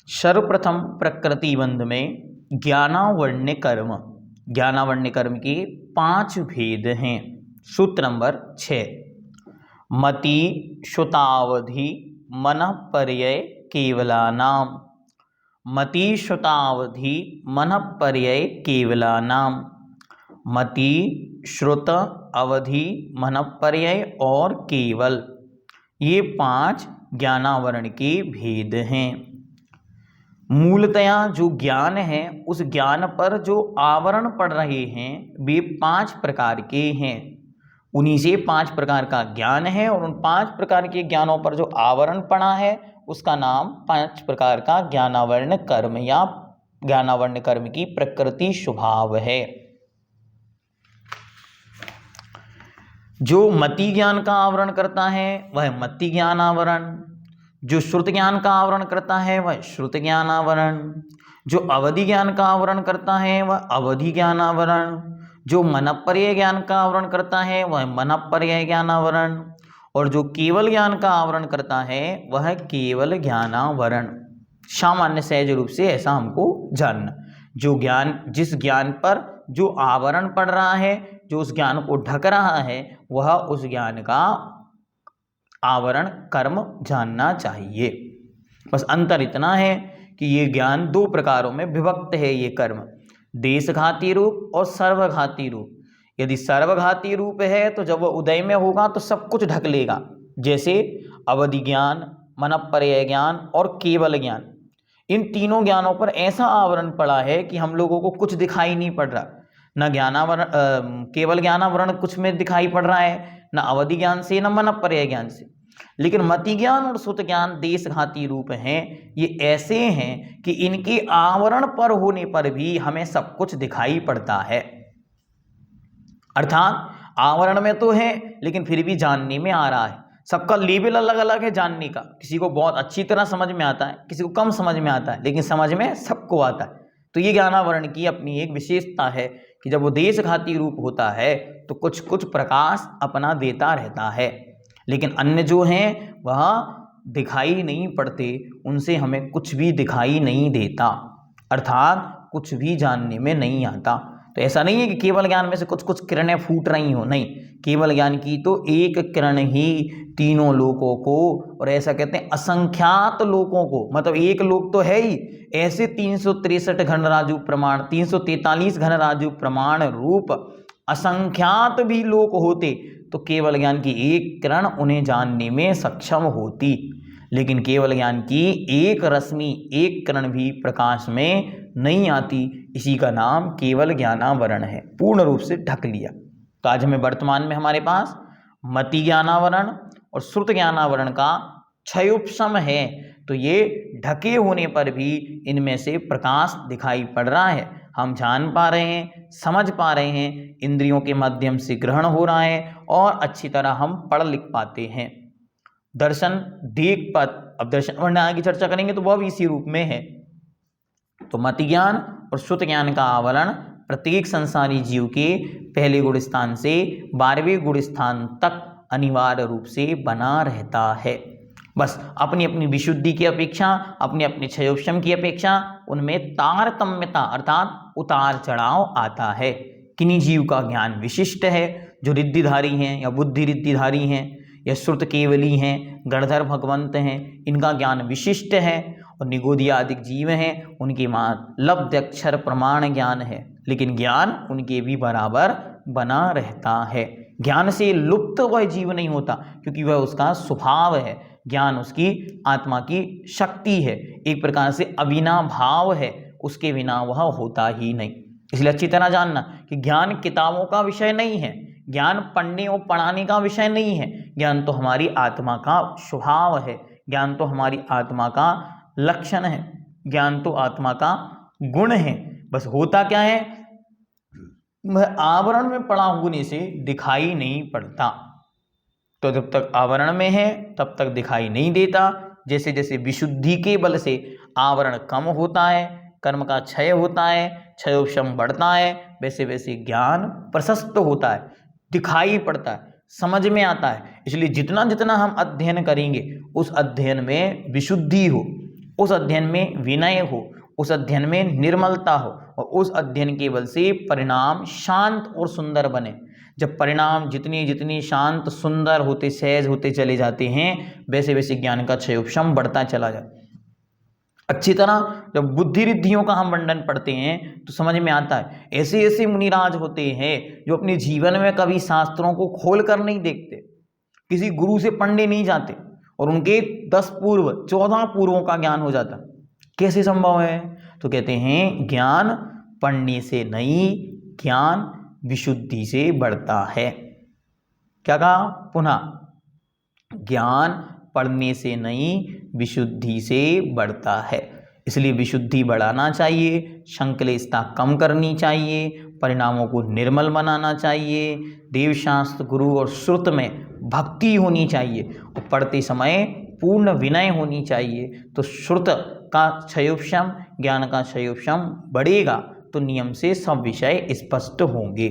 सर्वप्रथम प्रकृति बंध में ज्ञानावण्य कर्म के 5 भेद हैं। सूत्र नंबर 6, मति श्रुतावधि मनः पर्यय केवलानाम। मति श्रुतावधि मनः पर्यय केवलानाम। मति श्रुत अवधि मनः पर्यय और केवल, ये 5 ज्ञानावरण के भेद हैं। मूलतया जो ज्ञान है उस ज्ञान पर जो आवरण पड़ रहे हैं वे 5 प्रकार के हैं। उन्हीं से 5 प्रकार का ज्ञान है और उन 5 प्रकार के ज्ञानों पर जो आवरण पड़ा है उसका नाम 5 प्रकार का ज्ञानावरण कर्म या ज्ञानावरण कर्म की प्रकृति स्वभाव है। जो मति ज्ञान का आवरण करता है वह मति ज्ञान आवरण, जो श्रुत ज्ञान का आवरण करता है वह श्रुत ज्ञान आवरण, जो अवधि ज्ञान का आवरण करता है वह अवधि ज्ञान आवरण, जो मनःपर्यय ज्ञान का आवरण करता है वह मनःपर्यय ज्ञान आवरण, और जो केवल ज्ञान का आवरण करता है वह केवल ज्ञानावरण। सामान्य सहज रूप से ऐसा हमको जानना, जो ज्ञान, जिस ज्ञान पर जो आवरण पड़ रहा है, जो उस ज्ञान को ढक रहा है, वह उस ज्ञान का आवरण कर्म जानना चाहिए। बस अंतर इतना है कि ये ज्ञान 2 प्रकारों में विभक्त है। ये कर्म देशघाती रूप और सर्वघाती रूप। यदि सर्वघाती रूप है तो जब वह उदय में होगा तो सब कुछ ढक लेगा, जैसे अवधि ज्ञान, मनःपर्यय ज्ञान और केवल ज्ञान। इन तीनों ज्ञानों पर ऐसा आवरण पड़ा है कि हम लोगों को कुछ दिखाई नहीं पड़ रहा। न ज्ञानावरण, केवल ज्ञानावरण कुछ में दिखाई पड़ रहा है, न अवधि ज्ञान से, न मनःपर्यय ज्ञान से। लेकिन मति ज्ञान और श्रुत ज्ञान देशघाती रूप हैं। ये ऐसे हैं कि इनके आवरण पर होने पर भी हमें सब कुछ दिखाई पड़ता है। अर्थात आवरण में तो है लेकिन फिर भी जानने में आ रहा है। सबका लेवल अलग अलग है जानने का। किसी को बहुत अच्छी तरह समझ में आता है, किसी को कम समझ में आता है, लेकिन समझ में सबको आता है। तो ये ज्ञानावरण की अपनी एक विशेषता है कि जब वो देशघाती रूप होता है तो कुछ कुछ प्रकाश अपना देता रहता है, लेकिन अन्य जो हैं वह दिखाई नहीं पड़ते, उनसे हमें कुछ भी दिखाई नहीं देता, अर्थात कुछ भी जानने में नहीं आता। तो ऐसा नहीं है कि केवल ज्ञान में से कुछ कुछ किरणें फूट रही हो, नहीं, केवल ज्ञान की तो एक किरण ही तीनों लोकों को, और ऐसा कहते हैं असंख्यात लोकों को, मतलब एक लोक तो है ही, ऐसे 363 घनराजु प्रमाण, 343 घनराजु प्रमाण रूप असंख्यात भी लोक होते तो केवल ज्ञान की एक किरण उन्हें जानने में सक्षम होती। लेकिन केवल ज्ञान की एक रश्मि, एक किरण भी प्रकाश में नहीं आती। इसी का नाम केवल ज्ञानावरण है, पूर्ण रूप से ढक लिया। तो आज हमें वर्तमान में हमारे पास मति ज्ञानावरण और श्रुत ज्ञानावरण का क्षयोपशम है। तो ये ढके होने पर भी इनमें से प्रकाश दिखाई पड़ रहा है, हम जान पा रहे हैं, समझ पा रहे हैं, इंद्रियों के माध्यम से ग्रहण हो रहा है और अच्छी तरह हम पढ़ लिख पाते हैं। दर्शन देख पा, अब दर्शन वर्णन की चर्चा करेंगे तो वह भी इसी रूप में है। तो मति ज्ञान और श्रुत ज्ञान का आवरण प्रत्येक संसारी जीव के पहले गुण स्थान से 12वें गुण स्थान तक अनिवार्य रूप से बना रहता है। बस अपनी अपनी विशुद्धि की अपेक्षा, अपने अपने क्षयोपशम की अपेक्षा उनमें तारतम्यता अर्थात उतार चढ़ाव आता है। किन्हीं जीव का ज्ञान विशिष्ट है, जो रिद्धिधारी हैं या बुद्धि रिद्धिधारी हैं या श्रुत केवली हैं, गणधर भगवंत हैं, इनका ज्ञान विशिष्ट है। और निगोधियादिक जीव हैं, उनके मां लब्ध अक्षर प्रमाण ज्ञान है, लेकिन ज्ञान उनके भी बराबर बना रहता है। ज्ञान से लुप्त वह जीव नहीं होता, क्योंकि वह उसका स्वभाव है। ज्ञान उसकी आत्मा की शक्ति है, एक प्रकार से अविनाभाव है, उसके बिना वह होता ही नहीं। इसलिए अच्छी तरह जानना कि ज्ञान किताबों का विषय नहीं है, ज्ञान पढ़ने और पढ़ाने का विषय नहीं है। ज्ञान तो हमारी आत्मा का स्वभाव है, ज्ञान तो हमारी आत्मा का लक्षण है, ज्ञान तो आत्मा का गुण है। बस होता क्या है, वह आवरण में पड़ा होने से दिखाई नहीं पड़ता। तो जब तक आवरण में है तब तक दिखाई नहीं देता। जैसे जैसे विशुद्धि के बल से आवरण कम होता है, कर्म का क्षय होता है, क्षयोपशम बढ़ता है, वैसे वैसे ज्ञान प्रशस्त होता है, दिखाई पड़ता है, समझ में आता है। इसलिए जितना जितना हम अध्ययन करेंगे उस अध्ययन में विशुद्धि हो, उस अध्ययन में विनय हो, उस अध्ययन में निर्मलता हो और उस अध्ययन के बल से परिणाम शांत और सुंदर बने। जब परिणाम जितनी जितनी शांत सुंदर होते सहज होते चले जाते हैं, वैसे वैसे ज्ञान का क्षय उपशम बढ़ता चला जाता है। अच्छी तरह जब बुद्धि रिद्धियों का हम वर्णन पढ़ते हैं तो समझ में आता है ऐसे ऐसे मुनिराज होते हैं जो अपने जीवन में कभी शास्त्रों को खोल कर नहीं देखते, किसी गुरु से पढ़ने नहीं जाते और उनके 10 पूर्व 14 पूर्वों का ज्ञान हो जाता। कैसे संभव है? तो कहते हैं ज्ञान पढ़ने से नहीं, ज्ञान विशुद्धि से बढ़ता है। क्या कहा? पुनः, ज्ञान पढ़ने से नहीं विशुद्धि से बढ़ता है। इसलिए विशुद्धि बढ़ाना चाहिए, संक्लेशता कम करनी चाहिए, परिणामों को निर्मल बनाना चाहिए, देवशास्त्र गुरु और श्रुत में भक्ति होनी चाहिए और पढ़ते समय पूर्ण विनय होनी चाहिए। तो श्रुत का क्षयोपशम, ज्ञान का क्षयोपशम बढ़ेगा तो नियम से सब विषय स्पष्ट होंगे।